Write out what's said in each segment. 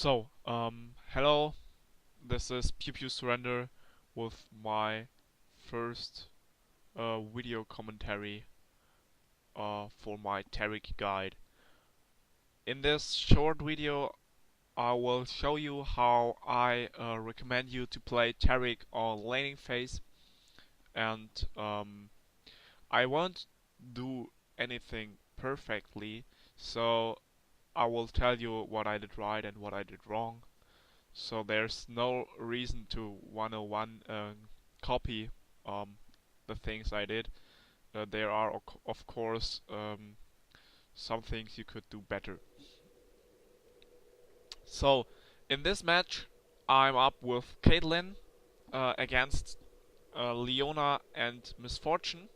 Hello, this is Pew Pew Surrender with my first video commentary for my Taric guide. In this short video, I will show you how I recommend you to play Taric on laning phase, and I won't do anything perfectly, so I will tell you what I did right and what I did wrong. So there's no reason to 101 copy the things I did. There are, of course, some things you could do better. So, in this match, I'm up with Caitlyn against Leona and Misfortune.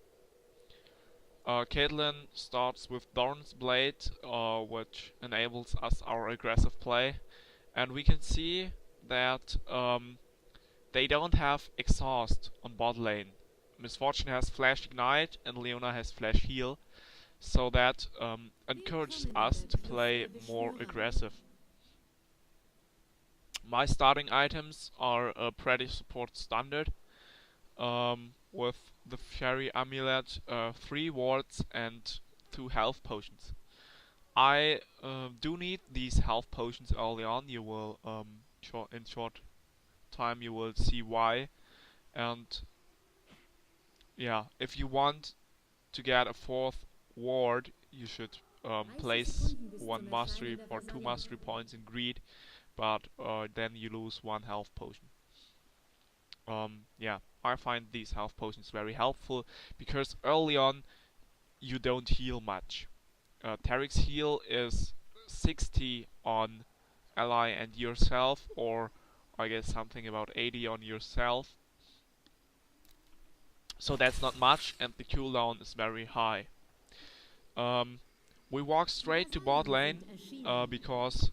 Caitlyn starts with Doran's Blade, which enables us our aggressive play, and we can see that they don't have exhaust on bot lane. Misfortune has Flash Ignite and Leona has Flash Heal, so that encourages us to play more aggressive. My starting items are pretty support standard, with the Fairy Amulet, 3 wards and 2 health potions. I do need these health potions early on. You will, in short time, you will see why. And yeah, if you want to get a 4th ward, you should place 1 mastery or 2 mastery points in greed, but then you lose 1 health potion. Yeah, I find these health potions very helpful because early on you don't heal much. Taric's heal is 60 on ally and yourself, or I guess something about 80 on yourself. So that's not much, and the cooldown is very high. We walk straight to bot lane because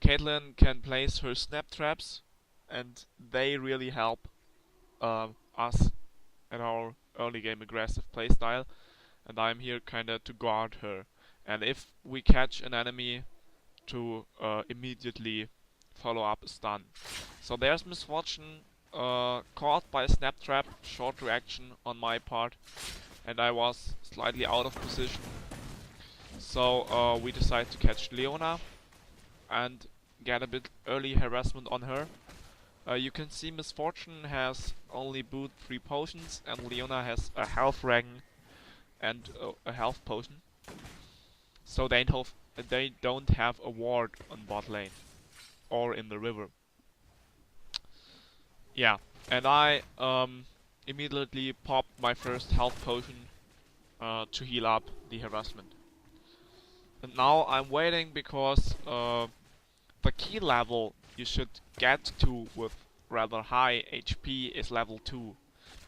Caitlyn can place her snap traps, and they really help us in our early game aggressive playstyle. And I'm here kinda to guard her. And if we catch an enemy, to immediately follow up a stun. So there's Misfortune caught by a snap trap, short reaction on my part, and I was slightly out of position. So we decide to catch Leona and get a bit early harassment on her. You can see Misfortune has only boot 3 potions and Leona has a health ring and a health potion. So they don't have a ward on bot lane or in the river. Yeah, and I immediately popped my first health potion to heal up the harassment. And now I'm waiting because the key level you should get to with rather high HP is level 2.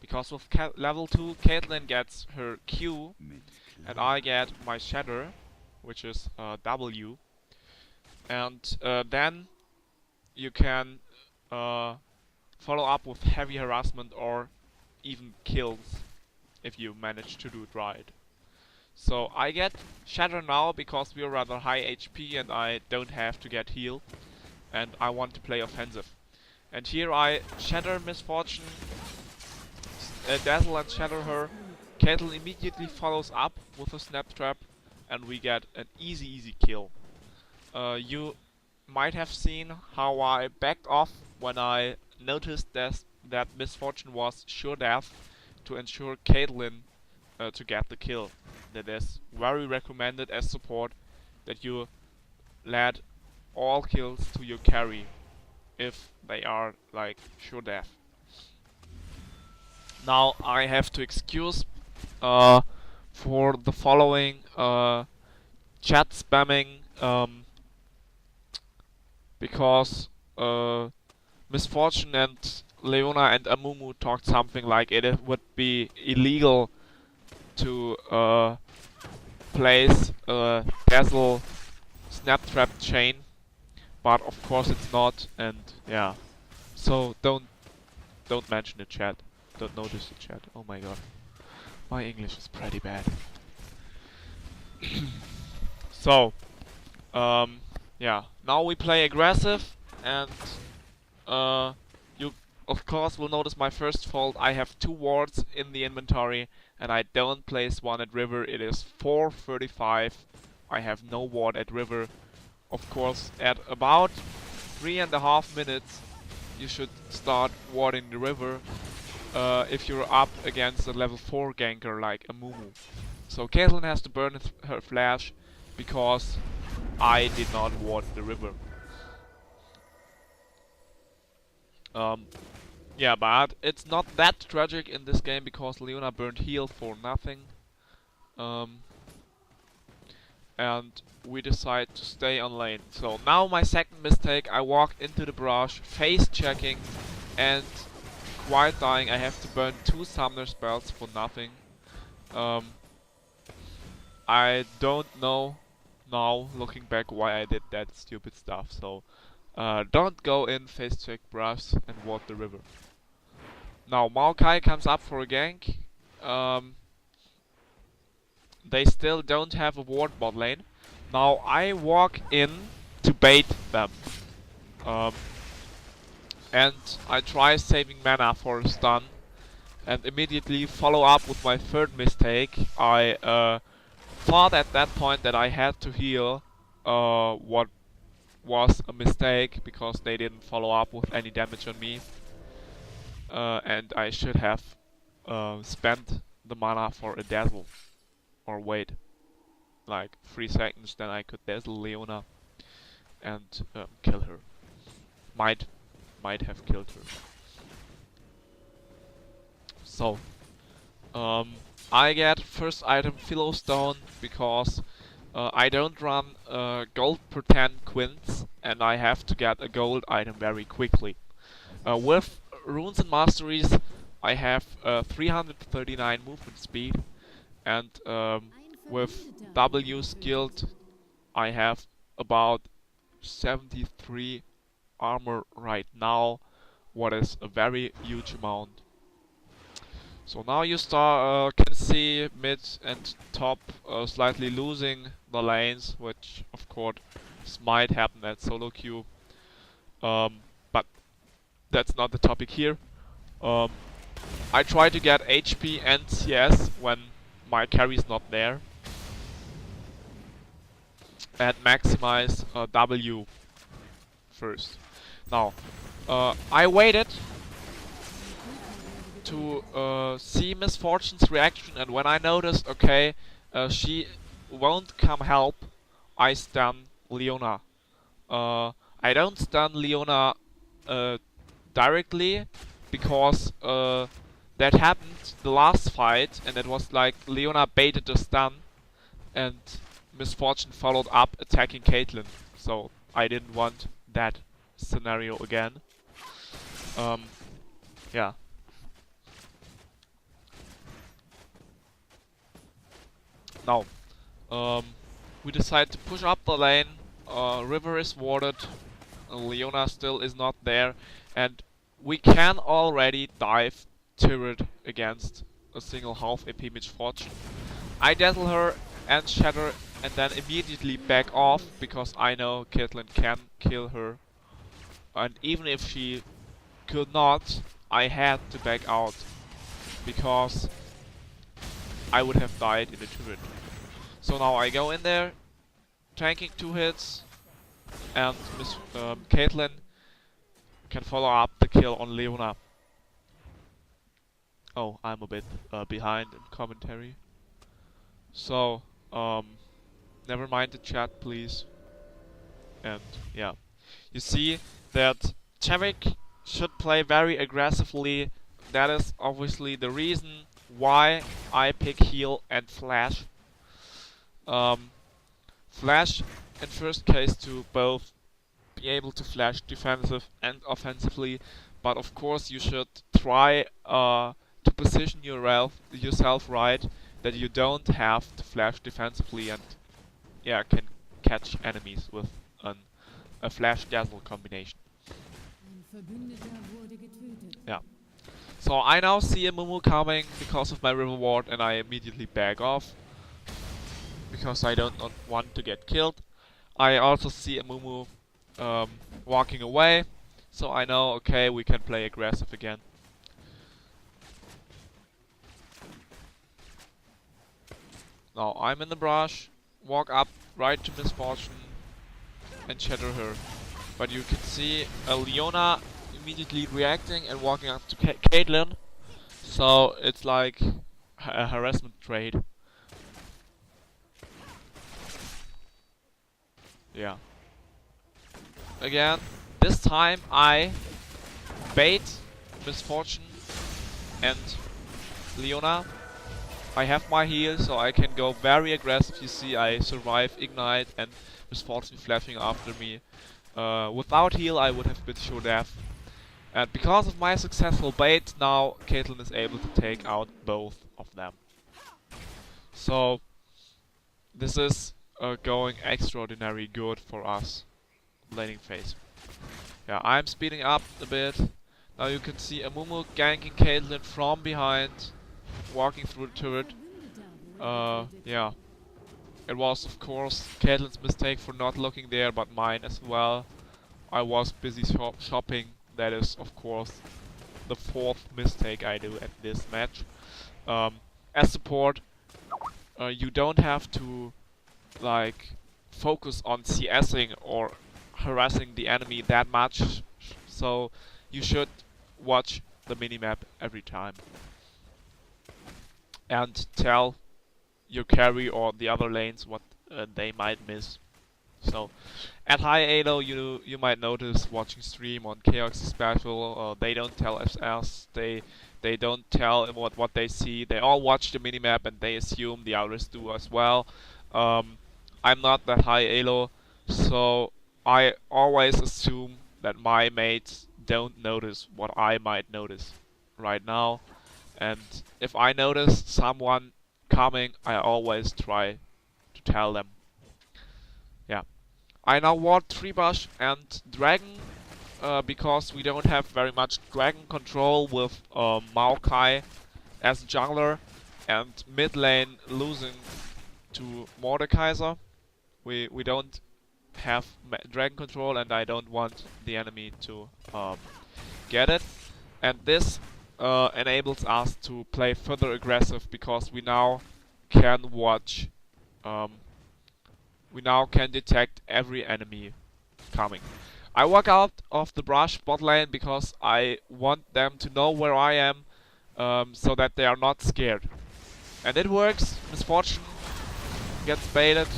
Because with level 2, Caitlyn gets her Q and I get my Shatter, which is W. And then you can follow up with heavy harassment or even kills if you manage to do it right. So I get Shatter now because we're rather high HP and I don't have to get healed, and I want to play offensive. And here I Shatter Misfortune, Dazzle and Shatter her. Caitlyn immediately follows up with a Snap Trap and we get an easy kill. You might have seen how I backed off when I noticed that Misfortune was sure death to ensure Caitlyn to get the kill. That is very recommended as support that you let all kills to your carry if they are like sure death. Now I have to excuse for the following chat spamming because Misfortune and Leona and Amumu talked something like it would be illegal to place a Dazzle Snap Trap chain, but of course it's not, and yeah. So don't mention the chat. Don't notice the chat. Oh my god. My English is pretty bad. So, yeah, now we play aggressive, and you of course will notice my first fault. I have 2 wards in the inventory, and I don't place one at river. It is 4:35. I have no ward at river. Of course, at about 3.5 minutes, you should start warding the river if you're up against a level 4 ganker like a Mumu. So Caitlyn has to burn her flash because I did not ward the river. Yeah, but it's not that tragic in this game because Leona burned heal for nothing. And we decide to stay on lane. So now my second mistake, I walked into the brush, face checking, and quite dying. I have to burn 2 summoner spells for nothing. I don't know now, looking back, why I did that stupid stuff. So don't go in, face check brush, and ward the river. Now Maokai comes up for a gank. They still don't have a ward bot lane. Now I walk in to bait them. And I try saving mana for a stun. And immediately follow up with my third mistake. I thought at that point that I had to heal what was a mistake because they didn't follow up with any damage on me. And I should have spent the mana for a dazzle. Or wait like 3 seconds, then I could dazzle Leona and kill her. Might have killed her. So I get first item Philostone because I don't run gold per 10 quints and I have to get a gold item very quickly. With runes and masteries I have 339 movement speed, and with W skilled I have about 73 armor right now, what is a very huge amount. So now you can see mid and top slightly losing the lanes, which of course might happen at solo queue, but that's not the topic here. I try to get HP and CS when my carry is not there, and maximize W first. Now, I waited to see Miss Fortune's reaction, and when I noticed, okay, she won't come help, I stun Leona. I don't stun Leona directly because that happened the last fight, and it was like Leona baited the stun, and Miss Fortune followed up attacking Caitlyn. So I didn't want that scenario again. Yeah. Now, we decide to push up the lane. River is warded. Leona still is not there, and we can already dive Taric against a single half AP Miss Fortune. I dazzle her and shatter, and then immediately back off because I know Caitlyn can kill her. And even if she could not, I had to back out because I would have died in the turret. So now I go in there, tanking 2 hits, and Miss Caitlyn can follow up the kill on Leona. Oh, I'm a bit behind in commentary. So, never mind the chat, please. And yeah, you see that Taric should play very aggressively. That is obviously the reason why I pick heal and flash. Flash in first case to both be able to flash defensive and offensively, but of course you should try to position yourself right, that you don't have to flash defensively and yeah, can catch enemies with a flash dazzle combination. Yeah. So I now see a Mumu coming because of my river ward, and I immediately back off because I don't want to get killed. I also see a Mumu walking away, so I know, okay, we can play aggressive again. Now I'm in the brush, walk up right to Misfortune and shatter her. But you can see Leona immediately reacting and walking up to Caitlyn, so it's like a harassment trade. Yeah. Again, this time I bait Misfortune and Leona. I have my heal, so I can go very aggressive. You see, I survive Ignite and Misfortune flashing after me. Without heal, I would have been sure death. And because of my successful bait, now Caitlyn is able to take out both of them. So, this is going extraordinary good for us laning phase. Yeah, I'm speeding up a bit. Now you can see Amumu ganking Caitlyn from behind, walking through the turret. Yeah. It was, of course, Caitlyn's mistake for not looking there, but mine as well. I was busy shopping. That is, of course, the fourth mistake I do at this match. As support, you don't have to, like, focus on CSing or harassing the enemy that much, so you should watch the minimap every time and tell your carry or the other lanes what they might miss. So at high elo, you might notice watching stream on Chaos Special, they don't tell us, they don't tell what they see. They all watch the minimap and they assume the others do as well. I'm not that high elo, so I always assume that my mates don't notice what I might notice right now. And if I notice someone coming, I always try to tell them. Yeah. I now ward 3 Bush and Dragon, because we don't have very much Dragon control with Maokai as jungler and mid lane losing to Mordekaiser. We don't have Dragon control and I don't want the enemy to get it. And this enables us to play further aggressive because we now can watch, we now can detect every enemy coming. I walk out of the brush bot lane because I want them to know where I am, so that they are not scared. And it works. Misfortune gets baited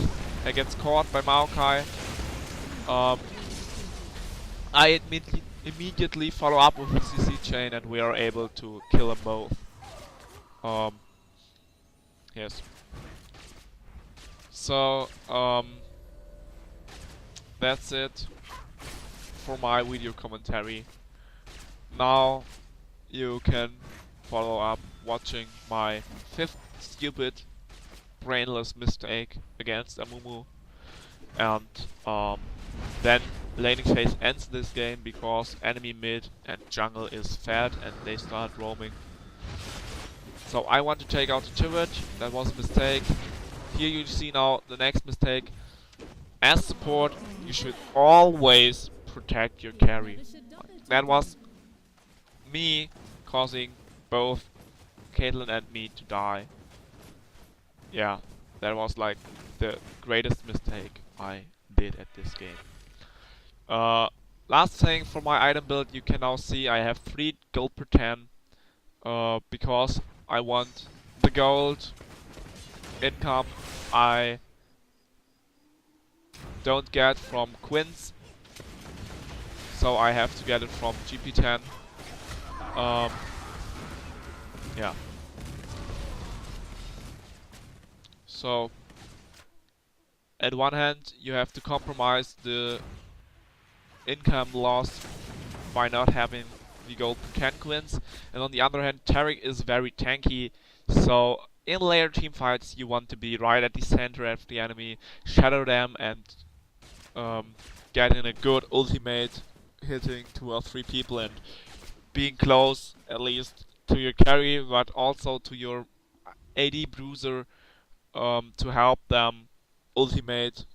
and gets caught by Maokai. I immediately follow up with a CC chain and we are able to kill them both. Yes. So, that's it for my video commentary. Now you can follow up watching my 5th stupid brainless mistake against Amumu, and then laning phase ends this game because enemy mid and jungle is fed and they start roaming. So I want to take out the turret. That was a mistake. Here you see now the next mistake. As support, you should always protect your carry. That was me causing both Caitlyn and me to die. Yeah, that was like the greatest mistake I did at this game. Last thing for my item build, you can now see I have 3 gold per 10, because I want the gold income I don't get from Quins, so I have to get it from GP10. Yeah. So, at one hand, you have to compromise the income loss by not having the gold per 10 Quins, and on the other hand, Taric is very tanky, so in later team fights you want to be right at the center of the enemy, shadow them, and get in a good ultimate, hitting 2 or 3 people and being close at least to your carry, but also to your AD bruiser, to help them ultimate